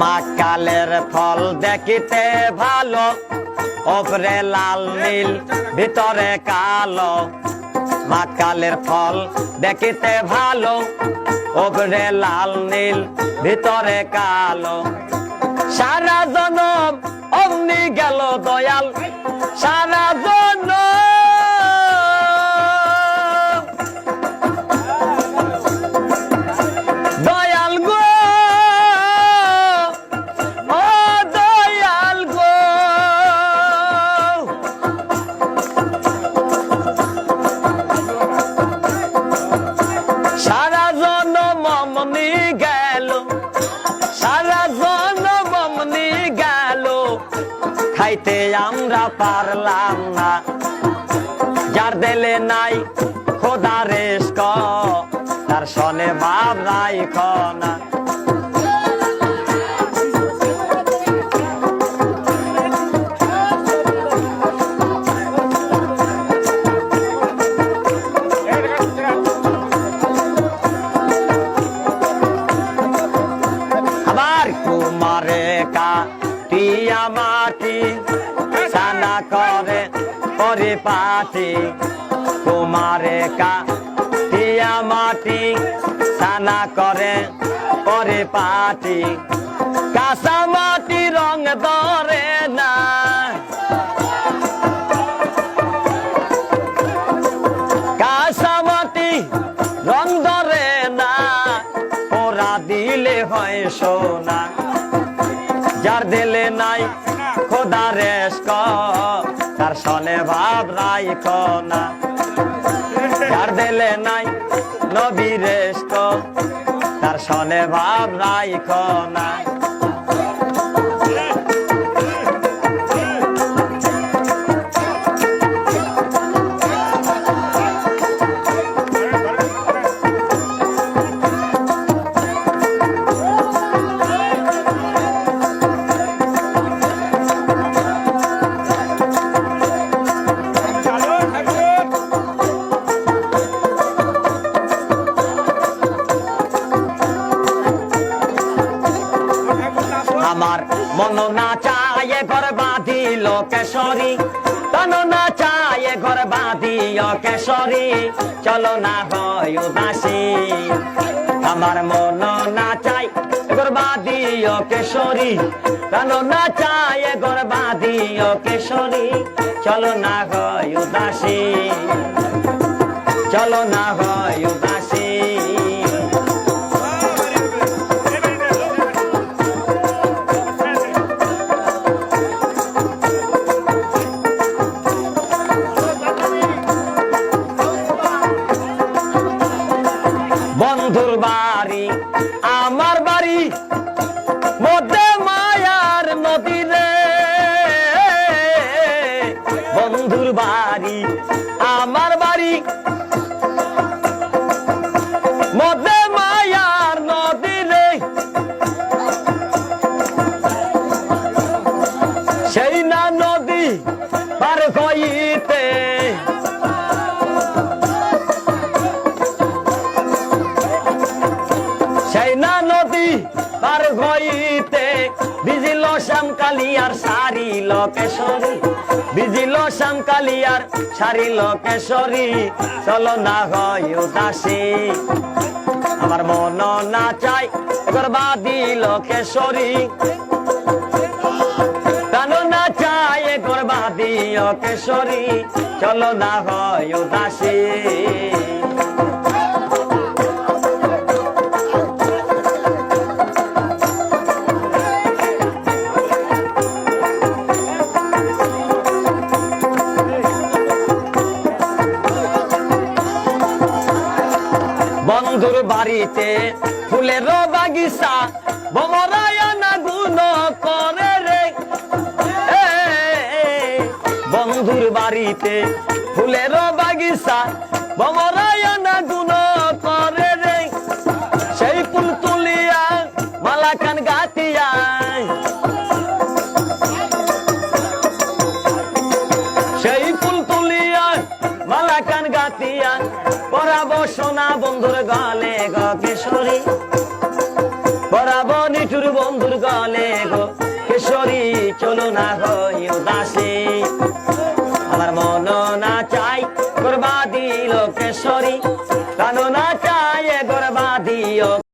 মাকালের ফল দেখিতে ভালো, ওপরে লাল নীল ভিতরে কালো। মাকালের ফল দেখিতে ভালো, ওপরে লাল নীল ভিতরে কালো। সারা জনম অমনি গেল দয়াল, সারা জনম দয়াল গো, ও দয়াল গো। সারা জনম অমনি গেল, সারা জনম অমনি গেল, খাইতে আমরা পারলাম না। যার দিলে নাই খোদা রেস্ক, তার সনে ভাব নাই খনা। আবার কুমারে কাটিয়া মাটি সানা করে পরিপাটি। কুমারে কাটিয়া মাটি সানা করে পরিপাটি। কাঁচা মাটি রং ধরে না, কাঁচা মাটি রং ধরে না, পোড়া দিলে হয় সোনা। যার দিলে নাই খোদা রেস্ক, তার সনে ভাব নাই খনা। যার দিলে নাই নবী রেস্ক, তার সনে ভাব নাই খনা। আমার মন না চায় ঘর বাঁধিল কেশরী, তন না চায় ঘর বাঁধিও কেশরী, চলো না হয় উদাসী। আমার মন না চায় ঘর বাঁধিও কেশরী, তন না চায় ঘর বাঁধিও কেশরী, চলো না হয় উদাসী, চলো না হয় উদাসী। বন্ধুর বাড়ি আমার বাড়ি, মধ্যে মায়ার নদী রে। বন্ধুর বাড়ি আমার বাড়ি, মধ্যে মায়ার নদী রে। সেই না নদী পার হইতে, সেই না নদী পার হইতে, ভিজিল শ্যামকালিয়ার সারিল কেশরী, ভিজিল শ্যামকালিয়ার সারিল কেশরী, চলো না হয় উদাসী। আমার মন না চাই এবার বাঁধিল কেশরী, প্রাণ না চাই এবার বাঁধিও কেশরী, চলো না হয় উদাসী। বন্ধুর বাড়িতে ফুলের বাগিচা, ভমরায়না গুণ করে রে। বন্ধুর বাড়িতে ফুলের বাগিচা, ভমরায়না গুণ করে রে। সেই ফুল তুলিয়া মালা খান গাতিয়া, সেই ফুল তুলিয়া মালা খান গাতিয়া, পরাবো সোনা বন্ধুর গলে গ কেশরী, পরাবো নিঠুর বন্ধুর গলে গো কেশরী চলো না হয় উদাসী আমার মন না চাই করবা দিল কেশরী